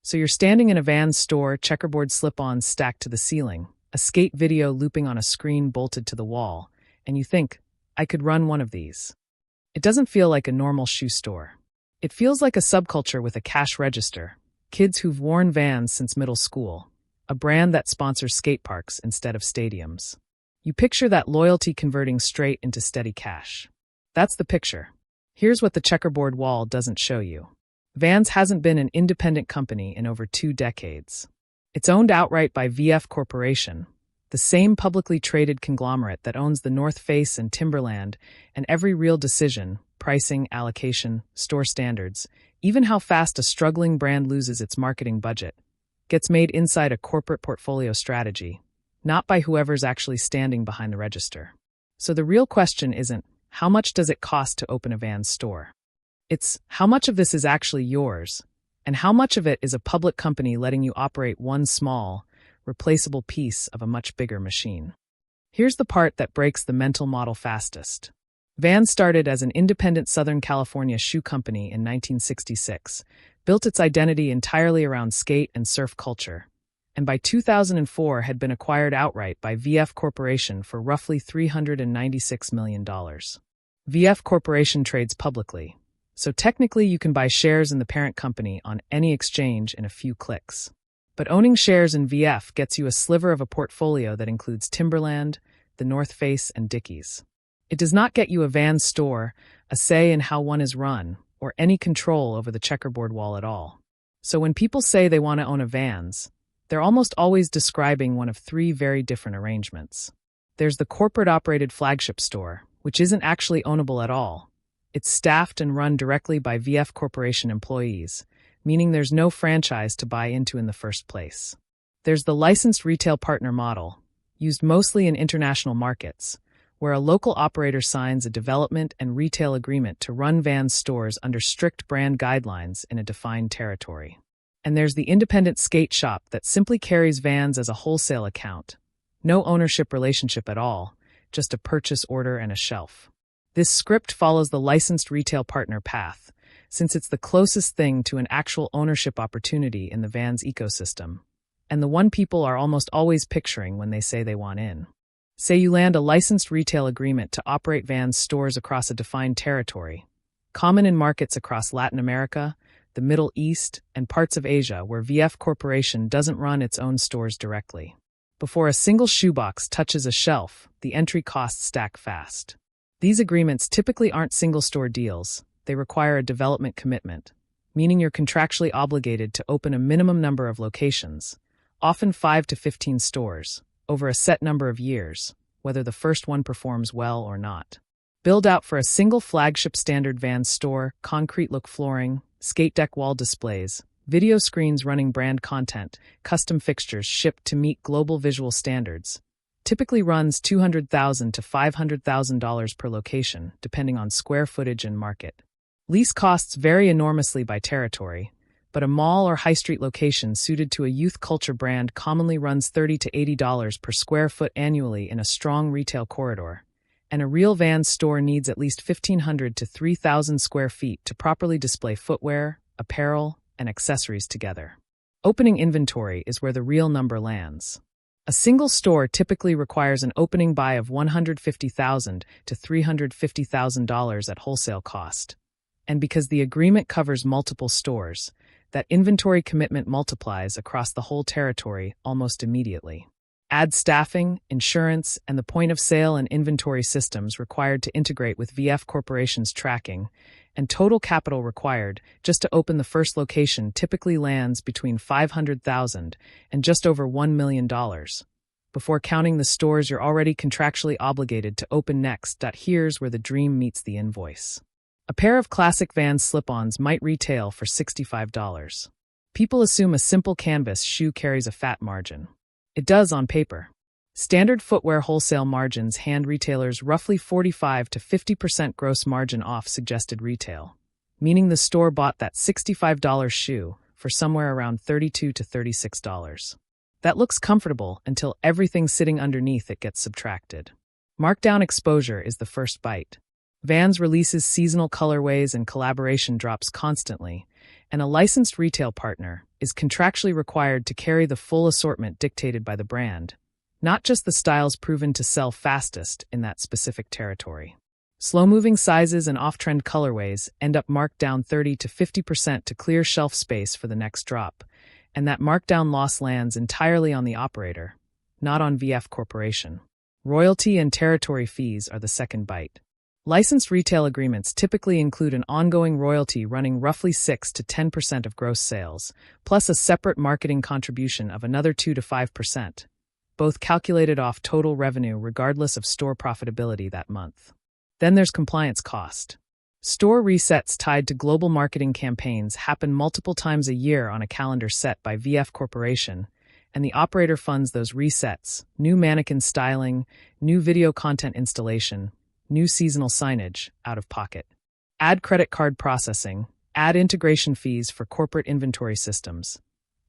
So you're standing in a Vans store, checkerboard slip-ons stacked to the ceiling, a skate video looping on a screen bolted to the wall, and you think, I could run one of these. It doesn't feel like a normal shoe store. It feels like a subculture with a cash register, kids who've worn Vans since middle school, a brand that sponsors skate parks instead of stadiums. You picture that loyalty converting straight into steady cash. That's the picture. Here's what the checkerboard wall doesn't show you. Vans hasn't been an independent company in over 2 decades. It's owned outright by VF Corporation, the same publicly traded conglomerate that owns the North Face and Timberland, and every real decision, pricing, allocation, store standards, even how fast a struggling brand loses its marketing budget, gets made inside a corporate portfolio strategy, not by whoever's actually standing behind the register. So the real question isn't, how much does it cost to open a Vans store? It's, how much of this is actually yours, and how much of it is a public company letting you operate one small, replaceable piece of a much bigger machine? Here's the part that breaks the mental model fastest. Vans started as an independent Southern California shoe company in 1966, built its identity entirely around skate and surf culture, and by 2004 had been acquired outright by VF Corporation for roughly $396 million. VF Corporation trades publicly, so technically you can buy shares in the parent company on any exchange in a few clicks. But owning shares in VF gets you a sliver of a portfolio that includes Timberland, the North Face, and Dickies. It does not get you a Vans store, a say in how one is run, or any control over the checkerboard wall at all. So when people say they want to own a Vans, they're almost always describing one of 3 very different arrangements. There's the corporate-operated flagship store, which isn't actually ownable at all. It's staffed and run directly by VF Corporation employees, meaning there's no franchise to buy into in the first place. There's the licensed retail partner model, used mostly in international markets, where a local operator signs a development and retail agreement to run Vans stores under strict brand guidelines in a defined territory. And there's the independent skate shop that simply carries Vans as a wholesale account. No ownership relationship at all, just a purchase order and a shelf. This script follows the licensed retail partner path, since it's the closest thing to an actual ownership opportunity in the Vans ecosystem, and the one people are almost always picturing when they say they want in. Say you land a licensed retail agreement to operate Vans stores across a defined territory, common in markets across Latin America, the Middle East, and parts of Asia where VF Corporation doesn't run its own stores directly. Before a single shoebox touches a shelf, the entry costs stack fast. These agreements typically aren't single-store deals. They require a development commitment, meaning you're contractually obligated to open a minimum number of locations, often 5 to 15 stores, over a set number of years, whether the first one performs well or not. Build out for a single flagship standard Vans store, concrete-look flooring, skate deck wall displays, video screens running brand content, custom fixtures shipped to meet global visual standards. Typically runs $200,000 to $500,000 per location, depending on square footage and market. Lease costs vary enormously by territory, but a mall or high street location suited to a youth culture brand commonly runs $30 to $80 per square foot annually in a strong retail corridor, and a real Vans store needs at least 1,500 to 3,000 square feet to properly display footwear, apparel, and accessories together. Opening inventory is where the real number lands. A single store typically requires an opening buy of $150,000 to $350,000 at wholesale cost. And because the agreement covers multiple stores, that inventory commitment multiplies across the whole territory almost immediately. Add staffing, insurance, and the point-of-sale and inventory systems required to integrate with VF Corporation's tracking, and total capital required just to open the first location typically lands between $500,000 and just over $1 million, before counting the stores you're already contractually obligated to open next. Here's where the dream meets the invoice. A pair of classic Vans slip-ons might retail for $65. People assume a simple canvas shoe carries a fat margin. It does on paper. Standard footwear wholesale margins hand retailers roughly 45 to 50% gross margin off suggested retail, meaning the store bought that $65 shoe for somewhere around $32 to $36. That looks comfortable until everything sitting underneath it gets subtracted. Markdown exposure is the first bite. Vans releases seasonal colorways and collaboration drops constantly, and a licensed retail partner is contractually required to carry the full assortment dictated by the brand, not just the styles proven to sell fastest in that specific territory. Slow-moving sizes and off-trend colorways end up marked down 30 to 50% to clear shelf space for the next drop, and that markdown loss lands entirely on the operator, not on VF Corporation. Royalty and territory fees are the second bite. Licensed retail agreements typically include an ongoing royalty running roughly 6 to 10% of gross sales, plus a separate marketing contribution of another 2 to 5%, both calculated off total revenue regardless of store profitability that month. Then there's compliance cost. Store resets tied to global marketing campaigns happen multiple times a year on a calendar set by VF Corporation, and the operator funds those resets: new mannequin styling, new video content installation, new seasonal signage, out of pocket. Add credit card processing, add integration fees for corporate inventory systems,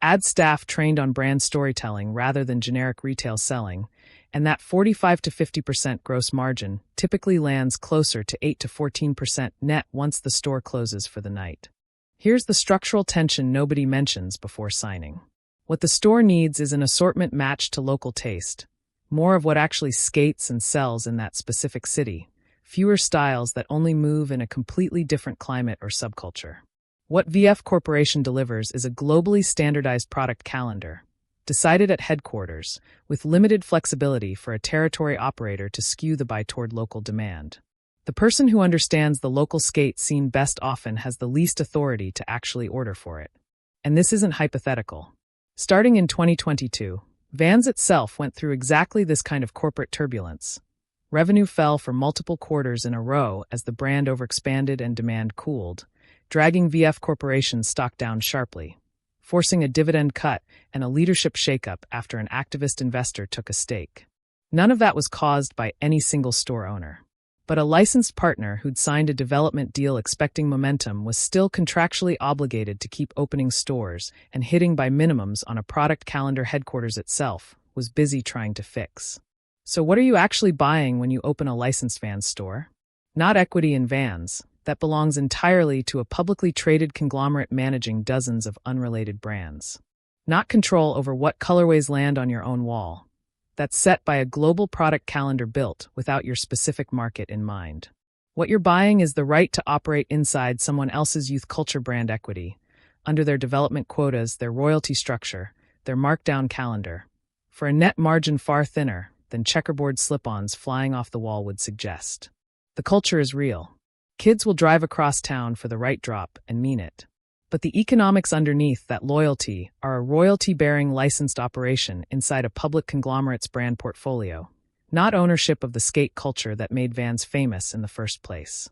add staff trained on brand storytelling rather than generic retail selling, and that 45 to 50% gross margin typically lands closer to 8 to 14% net once the store closes for the night. Here's the structural tension nobody mentions before signing. What the store needs is an assortment matched to local taste, more of what actually skates and sells in that specific city, fewer styles that only move in a completely different climate or subculture. What VF Corporation delivers is a globally standardized product calendar, decided at headquarters, with limited flexibility for a territory operator to skew the buy toward local demand. The person who understands the local skate scene best often has the least authority to actually order for it. And this isn't hypothetical. Starting in 2022, Vans itself went through exactly this kind of corporate turbulence. Revenue fell for multiple quarters in a row as the brand overexpanded and demand cooled, dragging VF Corporation's stock down sharply, forcing a dividend cut and a leadership shakeup after an activist investor took a stake. None of that was caused by any single store owner. But a licensed partner who'd signed a development deal expecting momentum was still contractually obligated to keep opening stores, and hitting by minimums on a product calendar headquarters itself was busy trying to fix. So what are you actually buying when you open a licensed Vans store? Not equity in Vans. That belongs entirely to a publicly traded conglomerate managing dozens of unrelated brands. Not control over what colorways land on your own wall. That's set by a global product calendar built without your specific market in mind. What you're buying is the right to operate inside someone else's youth culture brand equity, under their development quotas, their royalty structure, their markdown calendar, for a net margin far thinner than checkerboard slip-ons flying off the wall would suggest. The culture is real. Kids will drive across town for the right drop and mean it. But the economics underneath that loyalty are a royalty-bearing licensed operation inside a public conglomerate's brand portfolio, not ownership of the skate culture that made Vans famous in the first place.